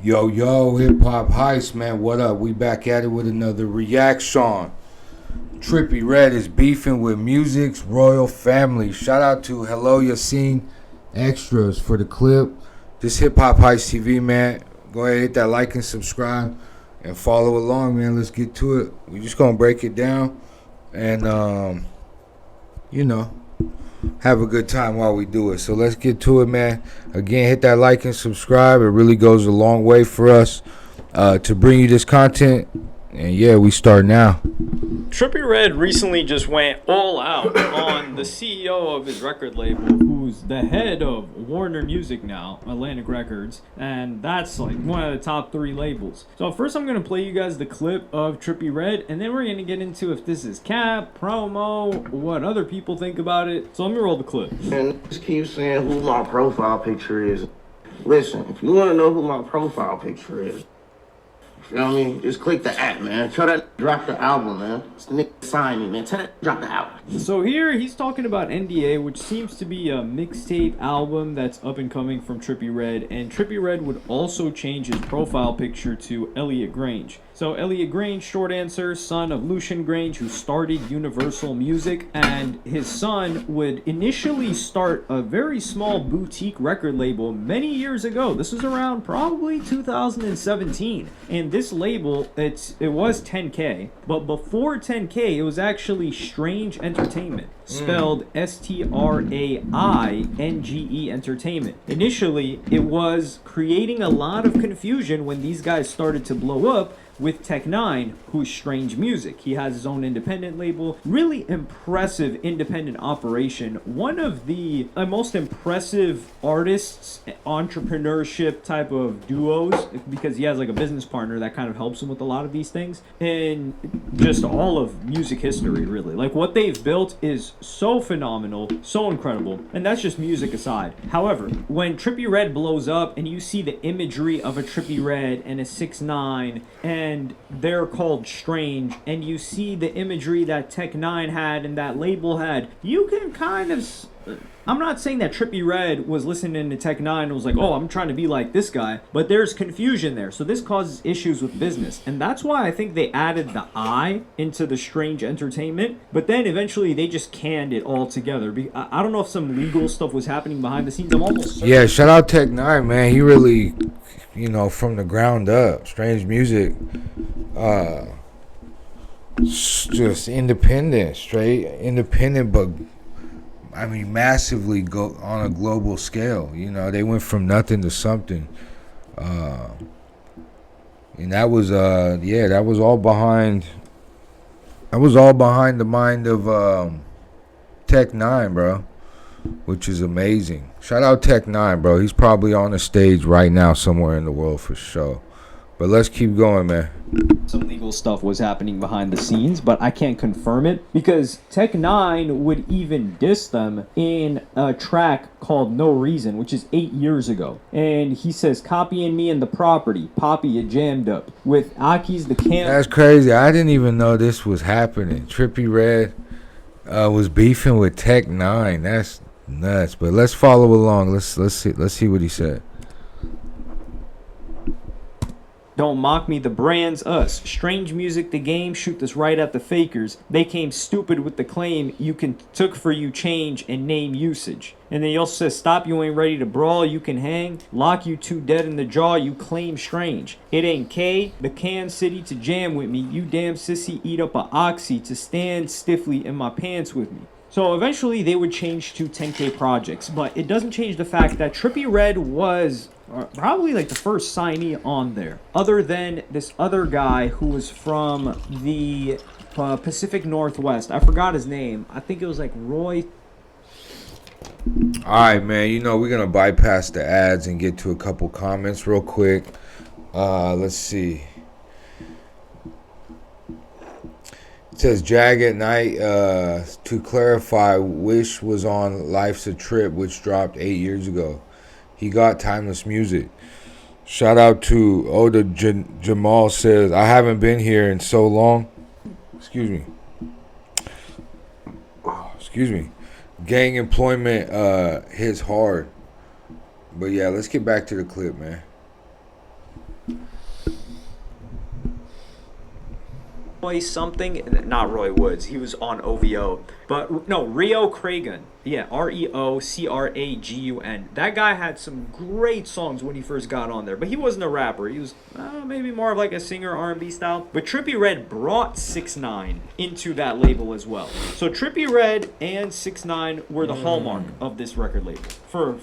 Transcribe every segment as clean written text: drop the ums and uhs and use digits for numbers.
Yo, hip hop heist, man. What up? We back at it with another reaction. Trippie Red is beefing with music's royal family. Shout out to Hello Yassine Extras for the clip. This hip hop heist TV, man. Go ahead, hit that like and subscribe and follow along, man. Let's get to it. We just gonna break it down and have a good time while we do it. So let's get to it, man. Again, hit that like and subscribe. It really goes a long way for us to bring you this content. And yeah, we start now. Trippie Red recently just went all out on the CEO of his record label, who's the head of Warner Music now, Atlantic Records, and that's like one of the top 3 labels. So first I'm going to play you guys the clip of Trippie Red, and then we're going to get into if this is cap, promo, what other people think about it. So let me roll the clip. And just keep saying who my profile picture is. Listen, if you want to know who my profile picture is, you know what I mean? Just click the app, man. Tell that drop the album, man. This nigga sign me, man. Tell that drop the album. So here he's talking about NDA, which seems to be a mixtape album that's up and coming from Trippie Red. And Trippie Red would also change his profile picture to Elliot Grange. So Elliot Grange, short answer, son of Lucian Grange, who started Universal Music, and his son would initially start a very small boutique record label many years ago. This was around probably 2017, and this label, it was 10K, but before 10K, it was actually Strange Entertainment, spelled Strainge Entertainment. Initially, it was creating a lot of confusion when these guys started to blow up with Tech Nine, who's Strange Music. He has his own independent label. Really impressive independent operation. One of the most impressive artists, entrepreneurship type of duos, because he has like a business partner that kind of helps him with a lot of these things. And just all of music history, really. Like what they've built is so phenomenal, so incredible. And that's just music aside. However, when Trippie Red blows up and you see the imagery of a Trippie Red and a 6ix9ine and they're called Strange, and you see the imagery that Tech Nine had and that label had, you can kind of... I'm not saying that Trippie Red was listening to Tech Nine and was like, oh, I'm trying to be like this guy, but there's confusion there. So this causes issues with business. And that's why I think they added the I into the Strange Entertainment, but then eventually they just canned it all together. I don't know if some legal stuff was happening behind the scenes. I'm almost certain. Yeah, shout out Tech Nine, man. He really, from the ground up, Strange Music, just independent, straight independent, but I mean, massively go on a global scale. They went from nothing to something, and that was that was all behind. That was all behind the mind of Tech Nine, bro, which is amazing. Shout out Tech Nine, bro. He's probably on the stage right now somewhere in the world for sure. But let's keep going, man. Some legal stuff was happening behind the scenes, but I can't confirm it because Tech Nine would even diss them in a track called No Reason, which is 8 years ago. And he says, copying me and the property. Poppy, you jammed up. With Aki's the camp. That's crazy. I didn't even know this was happening. Trippie Red was beefing with Tech Nine. That's nuts. But let's follow along. Let's see what he said. Don't mock me, the brand's us. Strange Music, the game, shoot this right at the fakers. They came stupid with the claim you can took for you change and name usage. And then he also says, stop, you ain't ready to brawl, you can hang. Lock you two dead in the jaw, you claim Strange. It ain't K, the Can City to jam with me. You damn sissy, eat up a oxy to stand stiffly in my pants with me. So eventually they would change to 10K projects, but it doesn't change the fact that Trippie Red was probably like the first signee on there, other than this other guy who was from the Pacific Northwest. I forgot his name. I think it was like Roy. All right, man. We're going to bypass the ads and get to a couple comments real quick. Let's see. It says Jag at Night, to clarify, Wish was on Life's a Trip, which dropped 8 years ago. He got timeless music. Shout out to Oda Jamal says, I haven't been here in so long. Excuse me. Gang employment hits hard. But yeah, let's get back to the clip, man. Roy something, not Roy Woods. He was on OVO, but no, Rio Cragun. Yeah, REOCRAGUN. That guy had some great songs when he first got on there, but he wasn't a rapper. He was maybe more of like a singer, R&B style. But Trippie Redd brought 6ix9ine into that label as well. So Trippie Redd and 6ix9ine were the hallmark of this record label for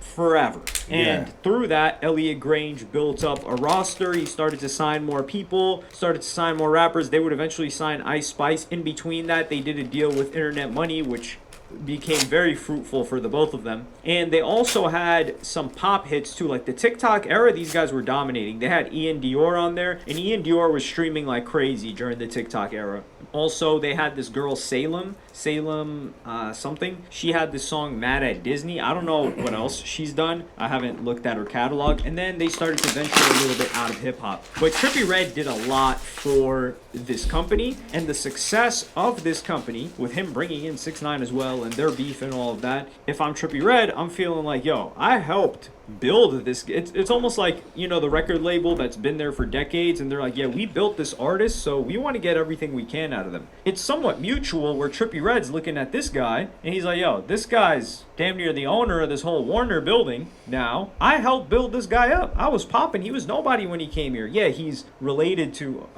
forever. And through that, Elliot Grange built up a roster. He started to sign more people, started to sign more rappers. They would eventually sign Ice Spice. In between that, they did a deal with Internet Money, which became very fruitful for the both of them. And they also had some pop hits too. Like the TikTok era, these guys were dominating. They had Ian Dior on there, and Ian Dior was streaming like crazy during the TikTok era. Also, they had this girl Salem something. She had this song Mad at Disney. I don't know what else she's done. I haven't looked at her catalog. And then they started to venture a little bit out of hip hop. But Trippie Redd did a lot for this company, and the success of this company with him bringing in 6ix9ine as well and their beef and all of that. If I'm Trippie Redd, I'm feeling like, yo, I helped build this. It's almost like, you know, the record label that's been there for decades, and they're like, yeah, we built this artist, so we want to get everything we can out of them. It's somewhat mutual, where Trippie Redd's looking at this guy and he's like, yo, this guy's damn near the owner of this whole Warner building now. I helped build this guy up. I was popping. He was nobody when he came here. Yeah, he's related to,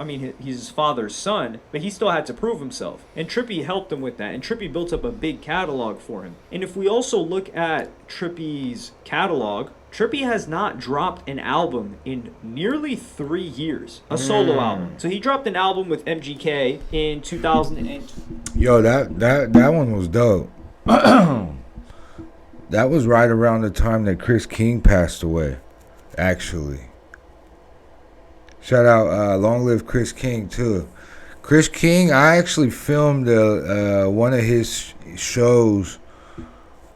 he's his father's son, but he still had to prove himself, and Trippie helped him with that, and Trippie built up a big catalog for him. And if we also look at Trippie's catalog, Trippie has not dropped an album in nearly 3 years, a solo album. So he dropped an album with MGK in 2000. Yo, that one was dope. That was right around the time that Chris King passed away, actually. Shout out, long live Chris King too. Chris King, I actually filmed one of his shows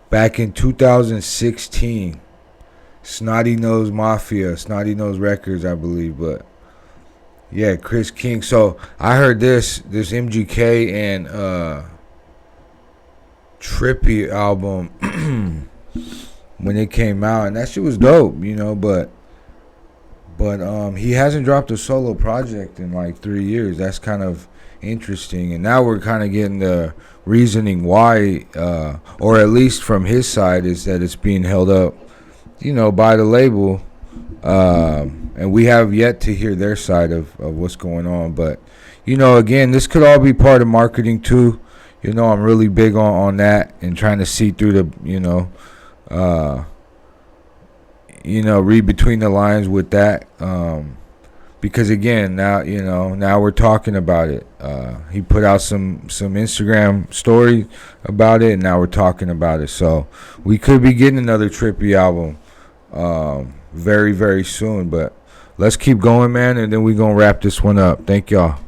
back in 2016. Snotty Nose Mafia, Snotty Nose Records, I believe. But yeah, Chris King. So I heard this MGK and Trippie album when it came out, and that shit was dope, you know. But he hasn't dropped a solo project in like 3 years. That's kind of interesting. And now we're kind of getting the reasoning why, or at least from his side, is that it's being held up, you know, by the label, and we have yet to hear their side of what's going on. But, you know, again, this could all be part of marketing too. You know, I'm really big on that and trying to see through the, read between the lines with that, because again, now we're talking about it. He put out some Instagram story about it, and now we're talking about it. So we could be getting another Trippie album very, very soon. But let's keep going, man, and then we're going to wrap this one up. Thank y'all.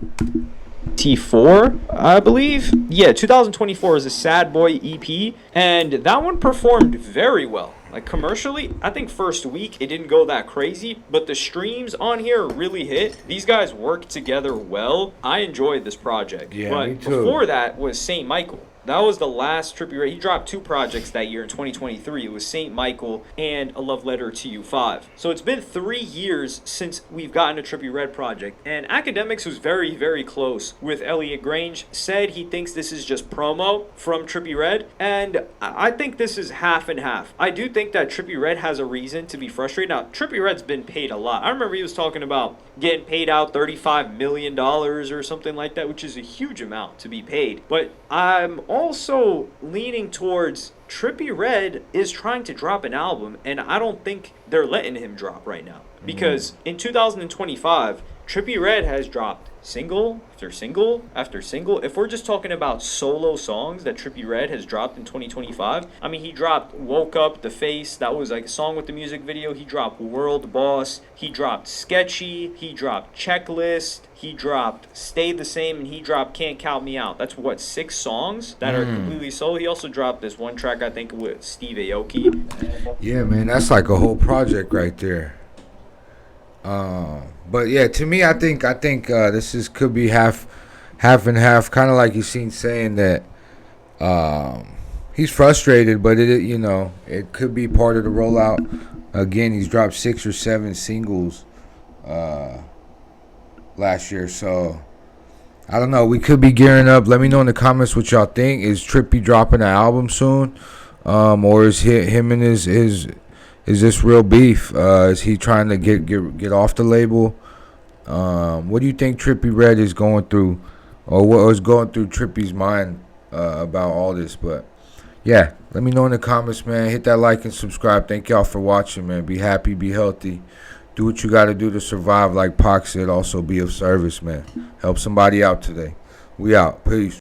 T4, I believe. Yeah, 2024 is a Sad Boy EP, and that one performed very well. Like commercially, I think first week it didn't go that crazy, but the streams on here really hit. These guys worked together well. I enjoyed this project. Yeah, but me too. Before that was St. Michael. That was the last Trippie Redd. He dropped 2 projects that year in 2023. It was St. Michael and A Love Letter to You 5. So it's been 3 years since we've gotten a Trippie Redd project. And Academics was very, very close with Elliot Grange. Said he thinks this is just promo from Trippie Redd. And I think this is half and half. I do think that Trippie Redd has a reason to be frustrated. Now, Trippie Redd's been paid a lot. I remember he was talking about getting paid out $35 million or something like that, which is a huge amount to be paid. But I'm also leaning towards Trippie Redd is trying to drop an album, and I don't think they're letting him drop right now. Because in 2025, Trippie Redd has dropped single after single after single. If we're just talking about solo songs that Trippie Redd has dropped in 2025, I mean, he dropped Woke Up, The Face. That was like a song with the music video. He dropped World Boss. He dropped Sketchy. He dropped Checklist. He dropped Stay the Same, and he dropped Can't Count Me Out. That's what, 6 songs that are completely solo. He also dropped this one track, I think, with Steve Aoki. Yeah, man, that's like a whole project right there. But yeah, to me, I think this could be half and half. Kind of like you seen saying that he's frustrated, but it could be part of the rollout. Again, he's dropped 6 or 7 singles last year, so I don't know. We could be gearing up. Let me know in the comments what y'all think. Is Trippie dropping an album soon, or is him and his is this real beef? Is he trying to get off the label? What do you think Trippie Red is going through, or what was going through Trippie's mind about all this? But yeah, let me know in the comments, man. Hit that like and subscribe. Thank y'all for watching, man. Be happy, be healthy. Do what you got to do to survive. Like Pac said, also be of service, man. Help somebody out today. We out. Peace.